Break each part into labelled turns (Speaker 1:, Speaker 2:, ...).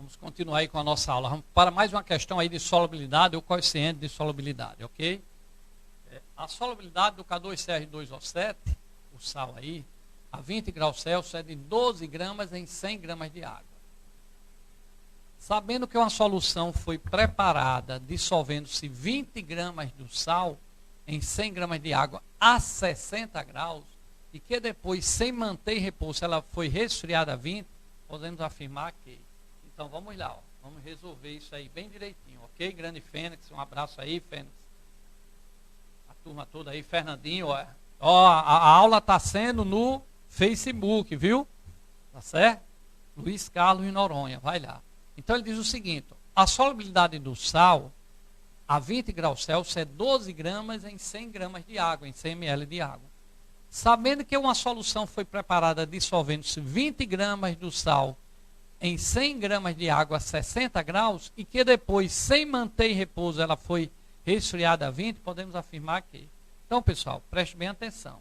Speaker 1: Vamos continuar aí com a nossa aula. Vamos para mais uma questão aí de solubilidade ou coeficiente de solubilidade, ok? A solubilidade do K2CR2O7, o sal aí, a 20 graus Celsius é de 12 gramas em 100 gramas de água. Sabendo que uma solução foi preparada dissolvendo-se 20 gramas do sal em 100 gramas de água a 60 graus, e que depois, sem manter em repouso, ela foi resfriada a 20, podemos afirmar que... Então vamos lá, ó. Vamos resolver isso aí bem direitinho, ok? Grande Fênix, um abraço aí, Fênix. A turma toda aí, Fernandinho, ó. A aula está sendo no Facebook, viu? Tá certo? Luiz Carlos em Noronha, vai lá. Então ele diz o seguinte: a solubilidade do sal a 20 graus Celsius é 12 gramas em 100 gramas de água, em 100 ml de água. Sabendo que uma solução foi preparada dissolvendo-se 20 gramas do sal em 100 gramas de água a 60 graus, e que depois, sem manter em repouso, ela foi resfriada a 20, podemos afirmar que... Então, pessoal, preste bem atenção.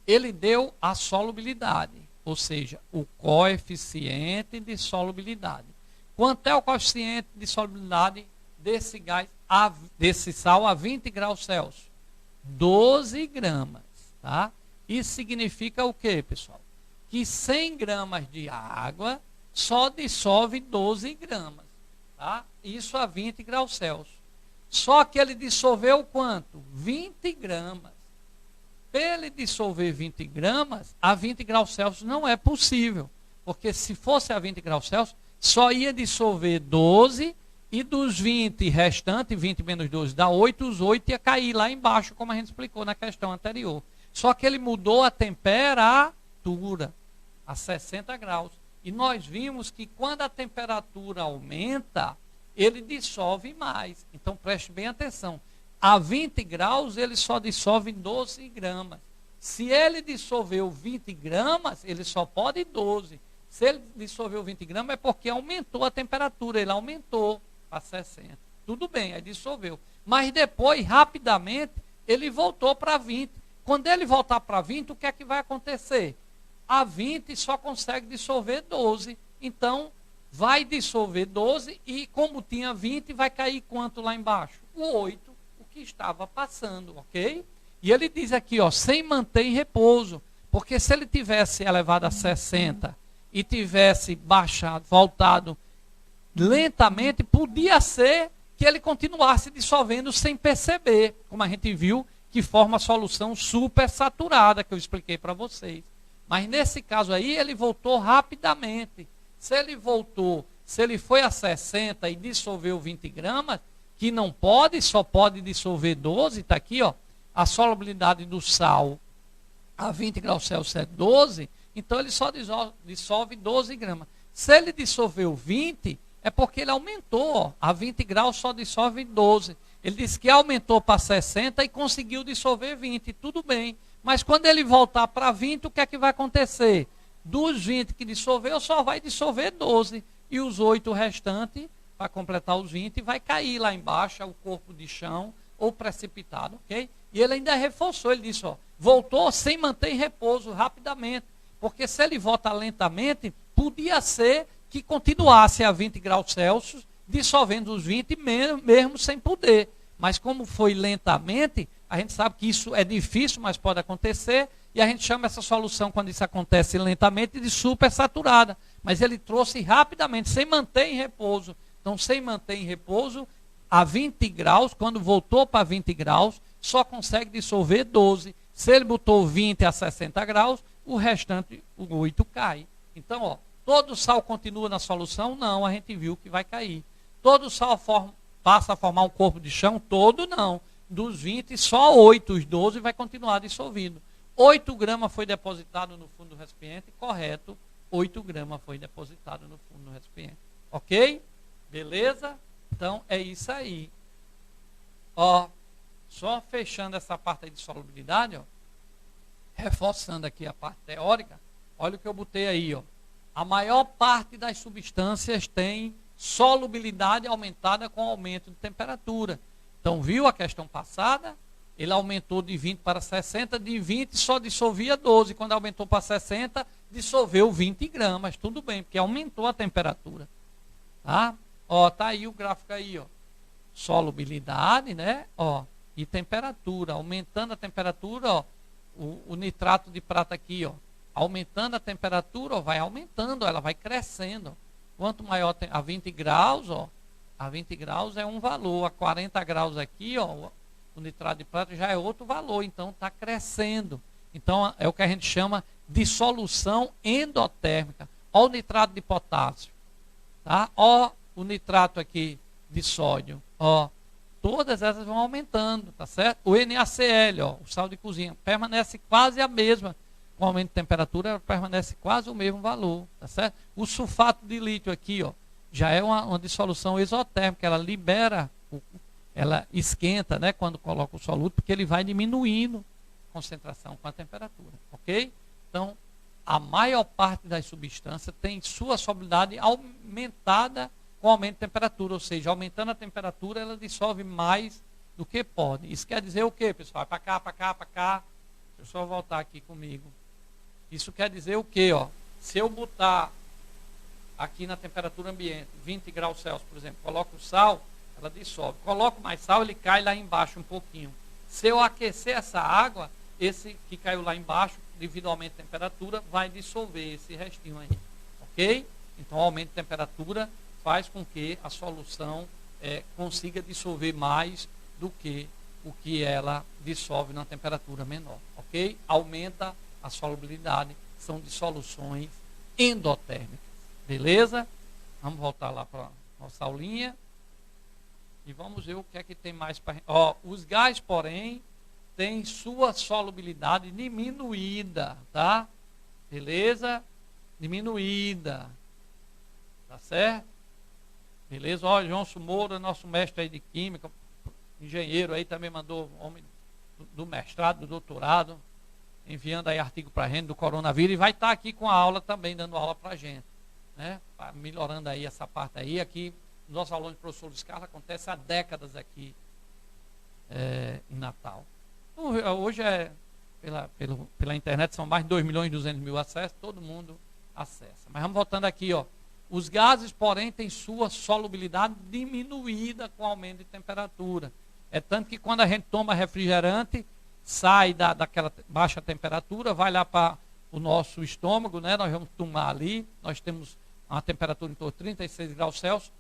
Speaker 1: Ele deu a solubilidade, ou seja, o coeficiente de solubilidade. Quanto é o coeficiente de solubilidade desse gás, desse sal a 20 graus Celsius? 12 gramas, tá? Isso significa o quê, pessoal? Que 100 gramas de água só dissolve 12 gramas, tá? Isso a 20 graus Celsius. Só que ele dissolveu quanto? 20 gramas. Para ele dissolver 20 gramas, a 20 graus Celsius não é possível. Porque se fosse a 20 graus Celsius, só ia dissolver 12, e dos 20 restantes, 20 menos 12 dá 8, os 8 ia cair lá embaixo, como a gente explicou na questão anterior. Só que ele mudou a temperatura a 60 graus. E nós vimos que quando a temperatura aumenta, ele dissolve mais. Então preste bem atenção. A 20 graus ele só dissolve 12 gramas. Se ele dissolveu 20 gramas, ele só pode 12. Se ele dissolveu 20 gramas é porque aumentou a temperatura, ele aumentou para 60. Tudo bem, aí dissolveu. Mas depois, rapidamente, ele voltou para 20. Quando ele voltar para 20, o que é que vai acontecer? A 20 só consegue dissolver 12. Então, vai dissolver 12 e, como tinha 20, vai cair quanto lá embaixo? O 8, o que estava passando, ok? E ele diz aqui, ó, sem manter em repouso. Porque se ele tivesse elevado a 60 e tivesse baixado, voltado lentamente, podia ser que ele continuasse dissolvendo sem perceber, como a gente viu, que forma a solução super saturada, que eu expliquei para vocês. Mas nesse caso aí, ele voltou rapidamente. Se ele voltou, se ele foi a 60 e dissolveu 20 gramas, que não pode, só pode dissolver 12, está aqui, ó, a solubilidade do sal a 20 graus Celsius é 12, então ele só dissolve 12 gramas. Se ele dissolveu 20, é porque ele aumentou, ó, a 20 graus só dissolve 12. Ele disse que aumentou para 60 e conseguiu dissolver 20, tudo bem. Mas quando ele voltar para 20, o que é que vai acontecer? Dos 20 que dissolveu, só vai dissolver 12. E os 8 restantes, para completar os 20, vai cair lá embaixo, o corpo de chão, ou precipitado, ok? E ele ainda reforçou, ele disse, ó, voltou sem manter em repouso rapidamente. Porque se ele volta lentamente, podia ser que continuasse a 20 graus Celsius, dissolvendo os 20 mesmo sem poder. Mas como foi lentamente, a gente sabe que isso é difícil, mas pode acontecer, e a gente chama essa solução, quando isso acontece lentamente, de supersaturada. Mas ele trouxe rapidamente, sem manter em repouso. Então, sem manter em repouso, a 20 graus, quando voltou para 20 graus, só consegue dissolver 12. Se ele botou 20 a 60 graus, o restante, o 8 cai. Então, ó, todo sal continua na solução? Não, a gente viu que vai cair. Todo sal passa a formar um corpo de chão? Todo não. Dos 20, só 8, os 12 vai continuar dissolvido. 8 gramas foi depositado no fundo do recipiente, correto. 8 gramas foi depositado no fundo do recipiente. Ok? Beleza? Então, é isso aí. Ó, só fechando essa parte aí de solubilidade, ó, reforçando aqui a parte teórica, olha o que eu botei aí, ó. A maior parte das substâncias tem solubilidade aumentada com aumento de temperatura. Então, viu a questão passada? Ele aumentou de 20 para 60, de 20 só dissolvia 12. Quando aumentou para 60, dissolveu 20 gramas, tudo bem, porque aumentou a temperatura. Tá? Ó, tá aí o gráfico aí, ó. Solubilidade, né? Ó, e temperatura, aumentando a temperatura, ó, o nitrato de prata aqui, ó, aumentando a temperatura, ó, vai aumentando, ela vai crescendo. Quanto maior a 20 graus, ó, a 20 graus é um valor, a 40 graus aqui, ó, o nitrato de prata já é outro valor, então está crescendo. Então é o que a gente chama de solução endotérmica. Ó o nitrato de potássio, tá? Ó o nitrato aqui de sódio, ó. Todas essas vão aumentando, tá certo? O NaCl, ó, o sal de cozinha, permanece quase a mesma. Com o aumento de temperatura, permanece quase o mesmo valor, tá certo? O sulfato de lítio aqui, ó, já é uma dissolução exotérmica, ela libera, ela esquenta, né, quando coloca o soluto, porque ele vai diminuindo a concentração com a temperatura, ok? Então, a maior parte das substâncias tem sua solubilidade aumentada com aumento de temperatura, ou seja, aumentando a temperatura, ela dissolve mais do que pode. Isso quer dizer o quê, pessoal? Para cá, para cá, para cá. Deixa eu só voltar aqui comigo. Isso quer dizer o quê? Ó? Se eu botar aqui na temperatura ambiente, 20 graus Celsius, por exemplo, coloco o sal, ela dissolve. Coloco mais sal, ele cai lá embaixo um pouquinho. Se eu aquecer essa água, esse que caiu lá embaixo, devido ao aumento de temperatura, vai dissolver esse restinho aí. Ok? Então, o aumento de temperatura faz com que a solução consiga dissolver mais do que o que ela dissolve na temperatura menor. Ok? Aumenta a solubilidade, são dissoluções endotérmicas. Beleza? Vamos voltar lá para a nossa aulinha. E vamos ver o que é que tem mais para... Ó, os gases, porém, têm sua solubilidade diminuída, tá? Beleza? Diminuída. Tá certo? Beleza? Ó, João Moura, nosso mestre aí de química, engenheiro aí, também mandou homem do mestrado, do doutorado, enviando aí artigo para a gente do coronavírus, e vai estar aqui com a aula também, dando aula para a gente, né? Melhorando aí essa parte aí. Aqui, nos nossos alunos de professor Luiz Carlos, acontece há décadas aqui em Natal. Então, hoje pela internet são mais de 2.200.000 acessos, todo mundo acessa. Mas vamos voltando aqui, ó. Os gases, porém, têm sua solubilidade diminuída com o aumento de temperatura. É tanto que quando a gente toma refrigerante, sai daquela baixa temperatura, vai lá para o nosso estômago, né? Nós vamos tomar ali, nós temos uma temperatura em torno de 36 graus Celsius.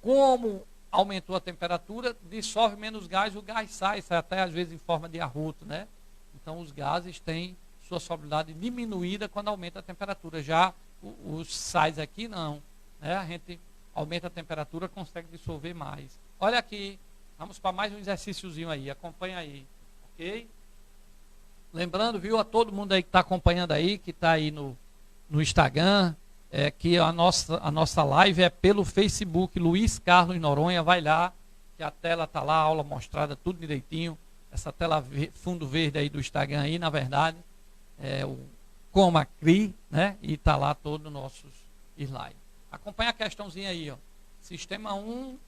Speaker 1: Como aumentou a temperatura, dissolve menos gás, o gás sai até às vezes em forma de arroto, né? Então os gases têm sua solubilidade diminuída quando aumenta a temperatura. Já os sais aqui não, né? A gente aumenta a temperatura, consegue dissolver mais. Olha aqui, vamos para mais um exercíciozinho aí, acompanha aí, ok? Lembrando, viu, a todo mundo aí que está acompanhando aí, que está aí no Instagram, que a nossa live é pelo Facebook, Luiz Carlos Noronha, vai lá, que a tela está lá, a aula mostrada, tudo direitinho. Essa tela fundo verde aí do Instagram aí, na verdade, é o Comacri, né? E está lá todos os nossos slides. Acompanha a questãozinha aí, ó. Sistema 1,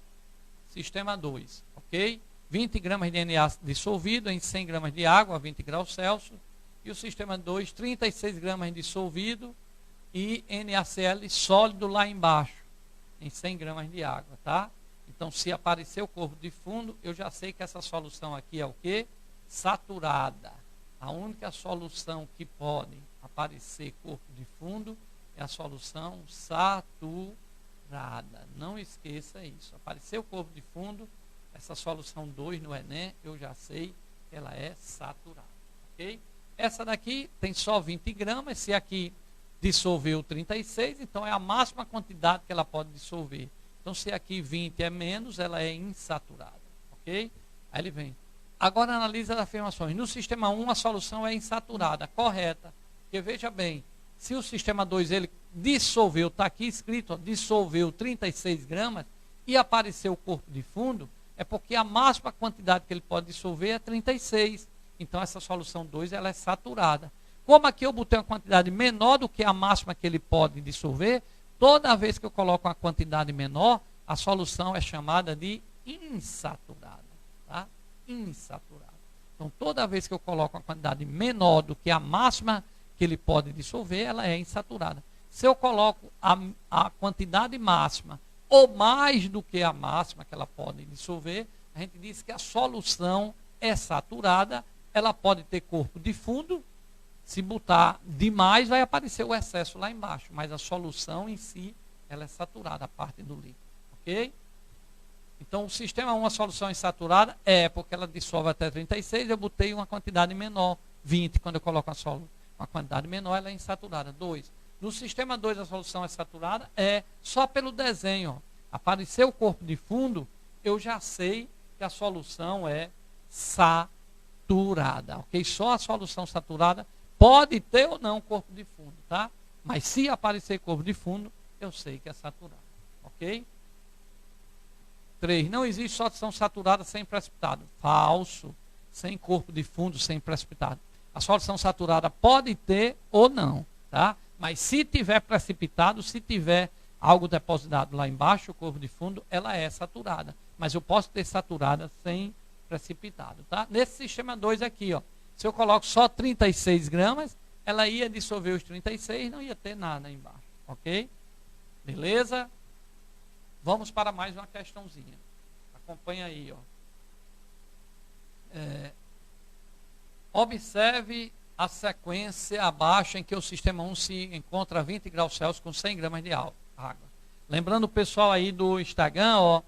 Speaker 1: sistema 2, ok? 20 gramas de Na dissolvido em 100 gramas de água a 20 graus Celsius. E o sistema 2, 36 gramas dissolvido e NaCl sólido lá embaixo, em 100 gramas de água, tá? Então, se aparecer o corpo de fundo, eu já sei que essa solução aqui é o quê? Saturada. A única solução que pode aparecer corpo de fundo é a solução saturada. Não esqueça isso. Apareceu o corpo de fundo, essa solução 2 no Enem, eu já sei que ela é saturada. Ok? Essa daqui tem só 20 gramas. Se aqui dissolveu 36, então é a máxima quantidade que ela pode dissolver. Então, se aqui 20 é menos, ela é insaturada. Ok? Aí ele vem. Agora analisa as afirmações. No sistema 1, a solução é insaturada. Correta. Porque veja bem, se o sistema 2 ele dissolveu, está aqui escrito, ó, dissolveu 36 gramas e apareceu o corpo de fundo, é porque a máxima quantidade que ele pode dissolver é 36. Então, essa solução 2 ela é saturada. Como aqui eu botei uma quantidade menor do que a máxima que ele pode dissolver, toda vez que eu coloco uma quantidade menor, a solução é chamada de insaturada. Tá? Insaturada. Então, toda vez que eu coloco uma quantidade menor do que a máxima que ele pode dissolver, ela é insaturada. Se eu coloco a quantidade máxima ou mais do que a máxima que ela pode dissolver, a gente diz que a solução é saturada, ela pode ter corpo de fundo, se botar demais vai aparecer o excesso lá embaixo, mas a solução em si, ela é saturada, a parte do líquido, ok? Então, o sistema 1, a solução insaturada porque ela dissolve até 36, eu botei uma quantidade menor, 20, quando eu coloco uma quantidade menor, ela é insaturada. 2. No sistema 2, a solução é saturada, só pelo desenho. Ó. Apareceu o corpo de fundo, eu já sei que a solução é saturada, ok? Só a solução saturada pode ter ou não corpo de fundo, tá? Mas se aparecer corpo de fundo, eu sei que é saturada, ok? 3. Não existe solução saturada sem precipitado. Falso. Sem corpo de fundo, sem precipitado. A solução saturada pode ter ou não, tá? Mas se tiver precipitado, se tiver algo depositado lá embaixo, o corpo de fundo, ela é saturada. Mas eu posso ter saturada sem precipitado, tá? Nesse sistema 2 aqui, ó, se eu coloco só 36 gramas, ela ia dissolver os 36, não ia ter nada embaixo, ok? Beleza? Vamos para mais uma questãozinha. Acompanha aí, ó. Observe a sequência abaixo em que o sistema 1 se encontra a 20 graus Celsius com 100 gramas de água. Lembrando o pessoal aí do Instagram, ó,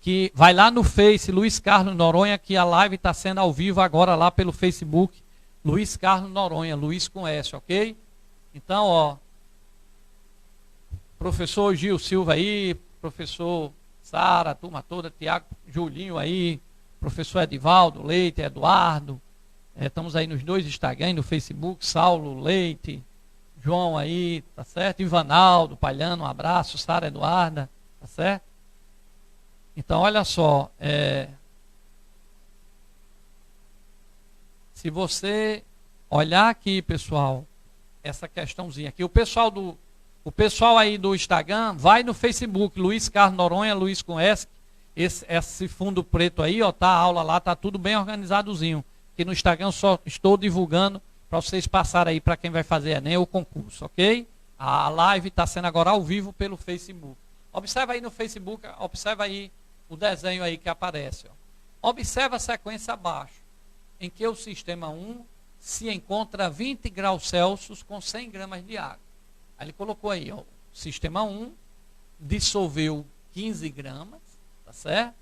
Speaker 1: que vai lá no Face, Luiz Carlos Noronha, que a live está sendo ao vivo agora lá pelo Facebook. Luiz Carlos Noronha, Luiz com S, ok? Então, ó, professor Gil Silva aí, professor Sara, a turma toda, Tiago, Julinho aí, professor Edivaldo, Leite, Eduardo, estamos aí nos dois Instagram, no Facebook, Saulo, Leite, João aí, tá certo? Ivanaldo, Palhano, um abraço, Sara, Eduarda, tá certo? Então, olha só, se você olhar aqui, pessoal, essa questãozinha aqui, o pessoal aí do Instagram, vai no Facebook, Luiz Carlos Noronha, Luiz com S, esse fundo preto aí, ó, tá a aula lá, tá tudo bem organizadozinho. Aqui no Instagram só estou divulgando para vocês passarem aí para quem vai fazer Enem ou concurso, ok? A live está sendo agora ao vivo pelo Facebook. Observa aí no Facebook, observa aí o desenho aí que aparece, ó. Observa a sequência abaixo, em que o sistema 1 se encontra a 20 graus Celsius com 100 gramas de água. Aí ele colocou aí, ó, sistema 1 dissolveu 15 gramas, tá certo?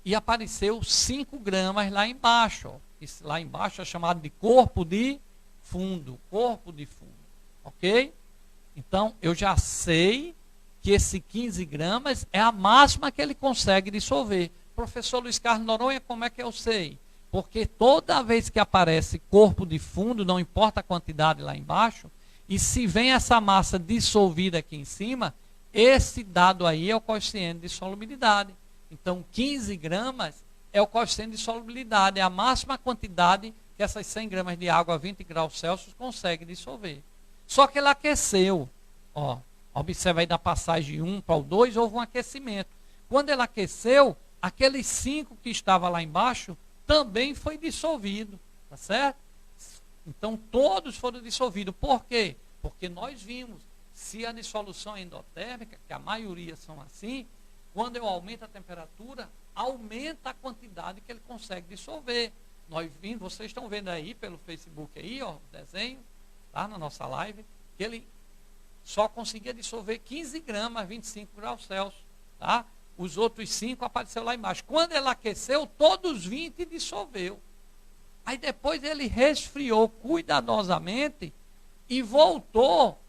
Speaker 1: E apareceu 5 gramas lá embaixo, ó. Isso lá embaixo é chamado de corpo de fundo, ok? Então, eu já sei que esse 15 gramas é a máxima que ele consegue dissolver. Professor Luiz Carlos Noronha, como é que eu sei? Porque toda vez que aparece corpo de fundo, não importa a quantidade lá embaixo, e se vem essa massa dissolvida aqui em cima, esse dado aí é o coeficiente de solubilidade. Então, 15 gramas é o coeficiente de solubilidade, é a máxima quantidade que essas 100 gramas de água a 20 graus Celsius consegue dissolver. Só que ele aqueceu. Ó, observa aí da passagem de 1 para o 2, houve um aquecimento. Quando ele aqueceu, aqueles 5 que estava lá embaixo também foi dissolvido, tá certo? Então, todos foram dissolvidos. Por quê? Porque nós vimos, se a dissolução é endotérmica, que a maioria são assim, quando eu aumento a temperatura, aumenta a quantidade que ele consegue dissolver. Nós vimos, vocês estão vendo aí pelo Facebook aí, ó, o desenho, tá, na nossa live, que ele só conseguia dissolver 15 gramas, 25 graus Celsius, tá? Os outros 5 apareceram lá embaixo. Quando ele aqueceu, todos 20 dissolveu. Aí depois ele resfriou cuidadosamente e voltou,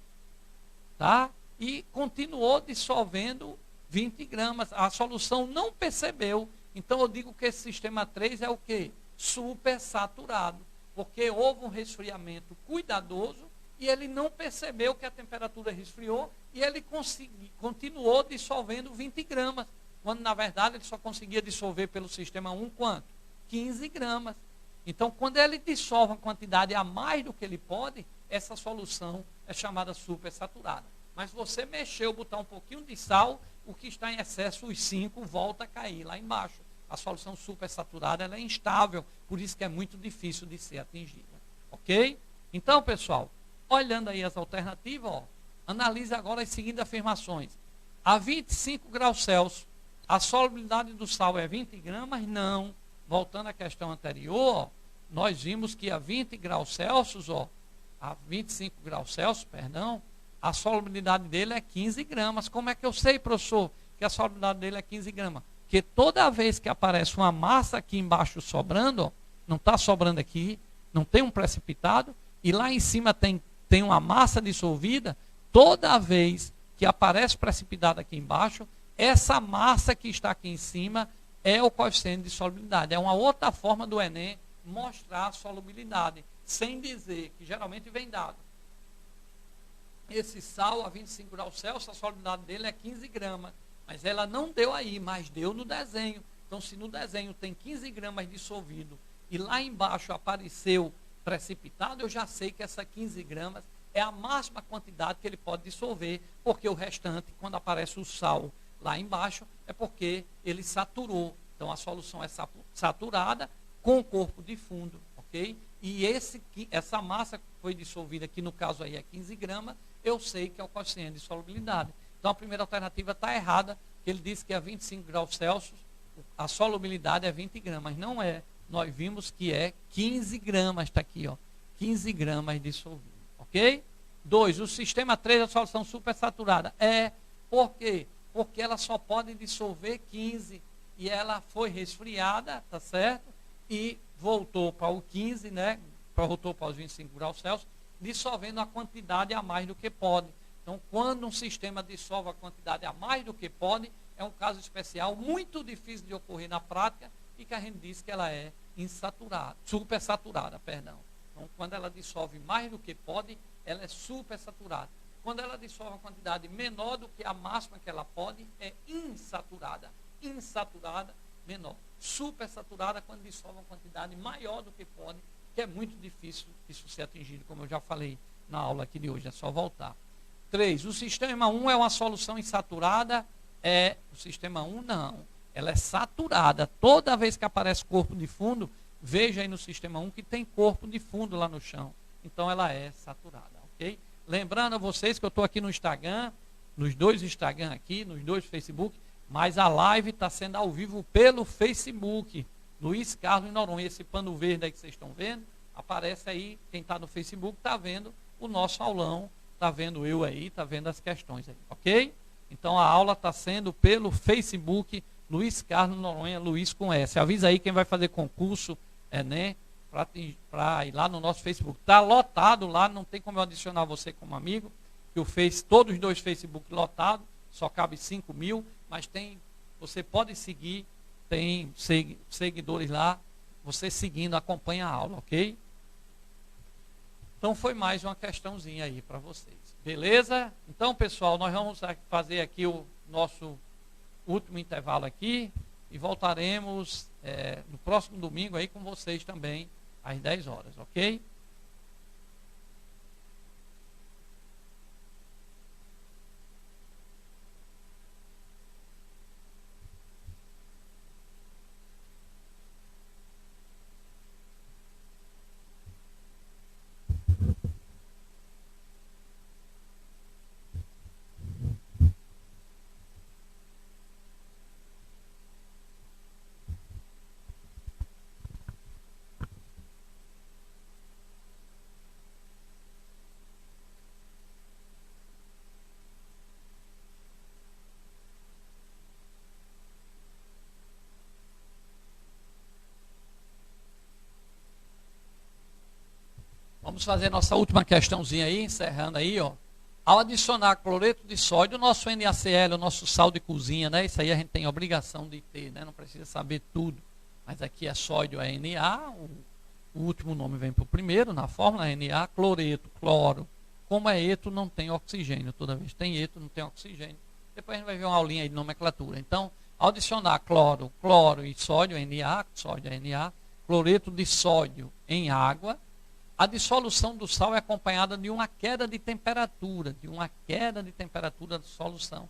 Speaker 1: tá? E continuou dissolvendo 20 gramas. A solução não percebeu. Então eu digo que esse sistema 3 é o quê? Supersaturado. Porque houve um resfriamento cuidadoso e ele não percebeu que a temperatura resfriou e ele continuou dissolvendo 20 gramas. Quando na verdade ele só conseguia dissolver pelo sistema 1 quanto? 15 gramas. Então, quando ele dissolve uma quantidade a mais do que ele pode, essa solução é chamada supersaturada. Mas você mexeu, botar um pouquinho de sal, o que está em excesso, os 5, volta a cair lá embaixo. A solução supersaturada ela é instável, por isso que é muito difícil de ser atingida. Ok? Então, pessoal, Olhando aí as alternativas, ó, analise agora as seguintes afirmações. A 25 graus Celsius, a solubilidade do sal é 20 gramas? Não. Voltando à questão anterior, ó, nós vimos que a 20 graus Celsius, ó, a 25 graus Celsius, perdão, a solubilidade dele é 15 gramas. Como é que eu sei, professor, que a solubilidade dele é 15 gramas? Porque toda vez que aparece uma massa aqui embaixo sobrando, ó, não está sobrando aqui, não tem um precipitado, e lá em cima tem uma massa dissolvida, toda vez que aparece precipitado aqui embaixo, essa massa que está aqui em cima é o coeficiente de solubilidade. É uma outra forma do Enem mostrar a solubilidade, sem dizer, que geralmente vem dado. Esse sal a 25 graus Celsius, a solubilidade dele é 15 gramas. Mas ela não deu aí, mas deu no desenho. Então, se no desenho tem 15 gramas dissolvido e lá embaixo apareceu precipitado, eu já sei que essa 15 gramas é a máxima quantidade que ele pode dissolver, porque o restante, quando aparece o sal lá embaixo, é porque ele saturou. Então, a solução é saturada com o corpo de fundo, ok? E essa massa que foi dissolvida, que no caso aí é 15 gramas, eu sei que é o coeficiente de solubilidade. Então, a primeira alternativa está errada, que ele disse que a 25 graus Celsius, a solubilidade é 20 gramas. Não é. Nós vimos que é 15 gramas, está aqui, ó, 15 gramas dissolvido, ok? 2, o sistema 3 é a solução supersaturada. Por quê? Porque ela só pode dissolver 15, e ela foi resfriada, tá certo? E voltou para o 15, né? Voltou para os 25 graus Celsius, dissolvendo a quantidade a mais do que pode. Então, quando um sistema dissolve a quantidade a mais do que pode, é um caso especial, muito difícil de ocorrer na prática, e que a gente diz que ela é insaturada, supersaturada, perdão. Então, quando ela dissolve mais do que pode, ela é supersaturada. Quando ela dissolve uma quantidade menor do que a máxima que ela pode, é insaturada. Insaturada, menor. Supersaturada, quando dissolve uma quantidade maior do que pode, que é muito difícil isso ser atingido, como eu já falei na aula aqui de hoje, é só voltar. 3, o sistema 1 é uma solução insaturada? O sistema 1 não. Ela é saturada. Toda vez que aparece corpo de fundo, veja aí no sistema 1 que tem corpo de fundo lá no chão. Então ela é saturada, ok? Lembrando a vocês que eu estou aqui no Instagram, nos 2 Instagram aqui, nos 2 Facebook, mas a live está sendo ao vivo pelo Facebook. Luiz Carlos Noronha, esse pano verde aí que vocês estão vendo, aparece aí, quem está no Facebook está vendo o nosso aulão. Está vendo eu aí, está vendo as questões aí, ok? Então a aula está sendo pelo Facebook, Luiz Carlos Noronha, Luiz com S. Avisa aí quem vai fazer concurso, Enem, para ir lá no nosso Facebook. Está lotado lá, não tem como eu adicionar você como amigo, que todos os 2 Facebook lotados, só cabe 5.000, mas você pode seguir, tem seguidores lá, você seguindo, acompanha a aula, ok? Então, foi mais uma questãozinha aí para vocês. Beleza? Então, pessoal, nós vamos fazer aqui o nosso último intervalo aqui e voltaremos no próximo domingo aí com vocês também, às 10 horas, ok? Vamos fazer nossa última questãozinha aí, encerrando aí, ó. Ao adicionar cloreto de sódio, o nosso NaCl, o nosso sal de cozinha, né? Isso aí a gente tem obrigação de ter, né? Não precisa saber tudo. Mas aqui é sódio, é Na, o último nome vem para o primeiro, na fórmula Na, cloreto, cloro. Como é eto, não tem oxigênio. Toda vez que tem eto, não tem oxigênio. Depois a gente vai ver uma aulinha aí de nomenclatura. Então, ao adicionar cloro e sódio, Na, sódio é Na, cloreto de sódio em água, a dissolução do sal é acompanhada de uma queda de temperatura, da solução.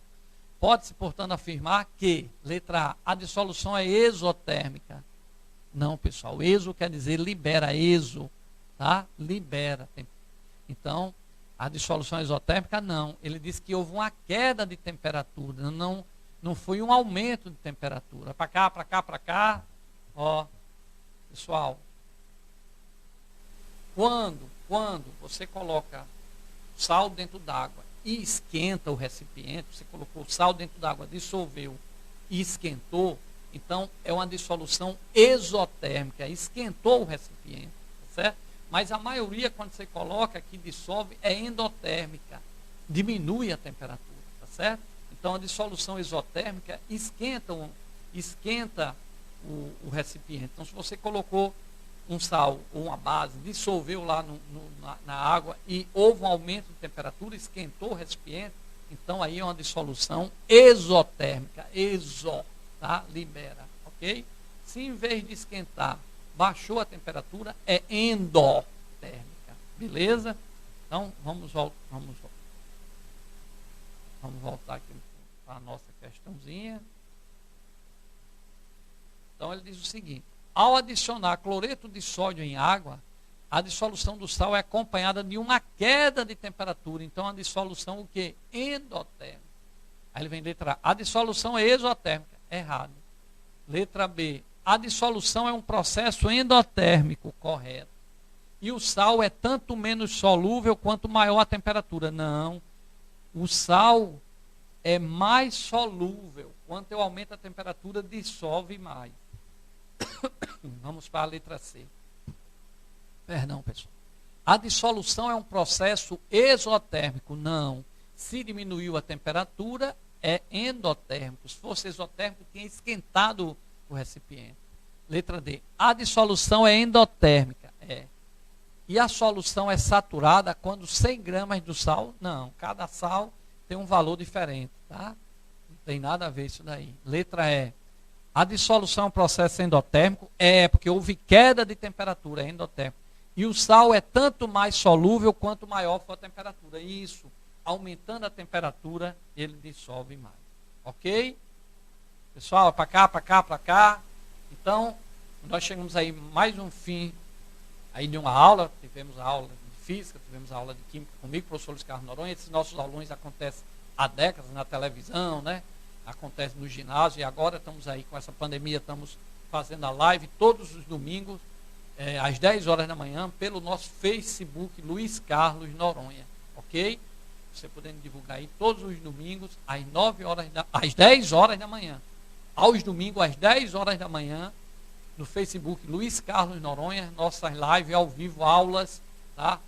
Speaker 1: Pode-se, portanto, afirmar que, letra A, a dissolução é exotérmica. Não, pessoal, exo quer dizer libera, tá? Libera. Então, A dissolução exotérmica, não. Ele disse que houve uma queda de temperatura, não foi um aumento de temperatura. Para cá, para cá, para cá. Ó, pessoal, quando você coloca sal dentro d'água e esquenta o recipiente, você colocou sal dentro d'água, dissolveu e esquentou, então é uma dissolução exotérmica, esquentou o recipiente, tá certo? Mas a maioria, quando você coloca que dissolve, é endotérmica, diminui a temperatura, tá certo? Então a dissolução exotérmica esquenta o recipiente. Então se você colocou um sal ou uma base, dissolveu lá na água e houve um aumento de temperatura, esquentou o recipiente, então aí é uma dissolução exotérmica, tá? Libera, ok? Se em vez de esquentar, baixou a temperatura, é endotérmica, beleza? Então vamos voltar aqui para a nossa questãozinha. Então ele diz o seguinte: ao adicionar cloreto de sódio em água, a dissolução do sal é acompanhada de uma queda de temperatura. Então a dissolução o quê? Endotérmica. Aí ele vem letra A. A dissolução é exotérmica. Errado. Letra B. A dissolução é um processo endotérmico. Correto. E o sal é tanto menos solúvel quanto maior a temperatura. Não. O sal é mais solúvel. Quanto eu aumento a temperatura, dissolve mais. Vamos para a letra C. Perdão, pessoal. A dissolução é um processo exotérmico. Não. Se diminuiu a temperatura, é endotérmico. Se fosse exotérmico, tinha esquentado o recipiente. Letra D. A dissolução é endotérmica. É. E a solução é saturada quando 100 gramas do sal? Não. Cada sal tem um valor diferente, tá? Não tem nada a ver isso daí. Letra E. A dissolução é um processo endotérmico? É, porque houve queda de temperatura, é endotérmico. E o sal é tanto mais solúvel quanto maior for a temperatura. Isso, aumentando a temperatura, ele dissolve mais. Ok? Pessoal, para cá, para cá, para cá. Então, nós chegamos aí mais um fim aí de uma aula. Tivemos a aula de física, tivemos a aula de química comigo, professor Luiz Carlos Noronha. Esses nossos alunos acontecem há décadas na televisão, né? Acontece no ginásio, e agora estamos aí com essa pandemia, estamos fazendo a live todos os domingos, às 10 horas da manhã, pelo nosso Facebook, Luiz Carlos Noronha, ok? Você podendo divulgar aí todos os domingos, às 10 horas da manhã, aos domingos, às 10 horas da manhã, no Facebook, Luiz Carlos Noronha, nossas lives ao vivo, aulas, tá?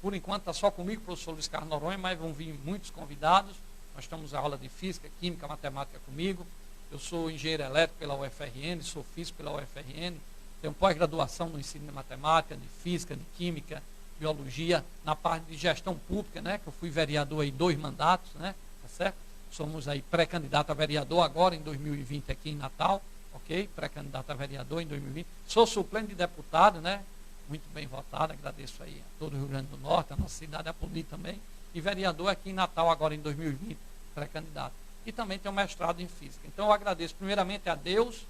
Speaker 1: Por enquanto está só comigo, professor Luiz Carlos Noronha, mas vão vir muitos convidados. Nós estamos na aula de física, química, matemática comigo. Eu sou engenheiro elétrico pela UFRN, sou físico pela UFRN. Tenho pós-graduação no ensino de matemática, de física, de química, biologia, na parte de gestão pública, né? Que eu fui vereador aí 2 mandatos, né? Tá certo? Somos aí pré-candidato a vereador agora em 2020 aqui em Natal, ok? Pré-candidato a vereador em 2020. Sou suplente de deputado, né? Muito bem votado, agradeço aí a todo o Rio Grande do Norte, a nossa cidade, a Poli também. E vereador aqui em Natal agora em 2020. Pré-candidato. E também tenho mestrado em física. Então eu agradeço primeiramente a Deus,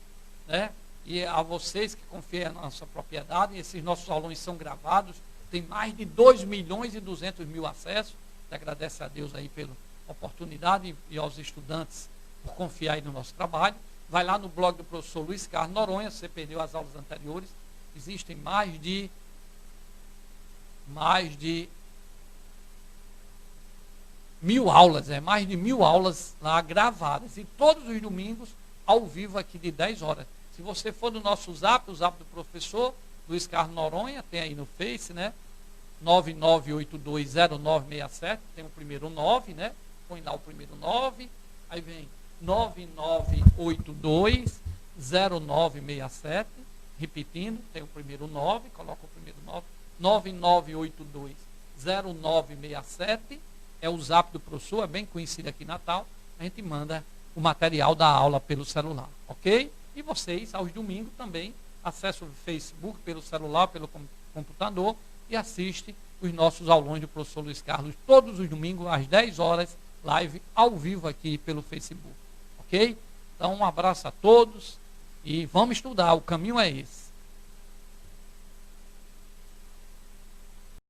Speaker 1: né, e a vocês que confiam na nossa propriedade. Esses nossos alunos são gravados, tem mais de 2.200.000 acessos. Agradece a Deus aí pela oportunidade e aos estudantes por confiar aí no nosso trabalho. Vai lá no blog do professor Luiz Carlos Noronha, se você perdeu as aulas anteriores. Existem mais de 1.000 aulas, mais de 1.000 aulas lá gravadas, e todos os domingos ao vivo aqui de 10 horas. Se você for no nosso zap, o zap do professor Luiz Carlos Noronha, tem aí no Face, né? 99820967, tem o primeiro 9, né? Põe lá o primeiro 9, aí vem 99820967, repetindo, tem o primeiro 9, coloca o primeiro 9, 99820967, é o zap do professor, é bem conhecido aqui em Natal. A gente manda o material da aula pelo celular, ok? E vocês, aos domingos, também acessam o Facebook pelo celular, pelo computador, e assistem os nossos aulões do professor Luiz Carlos, todos os domingos, às 10 horas, live ao vivo aqui pelo Facebook, ok? Então, um abraço a todos e vamos estudar, o caminho é esse.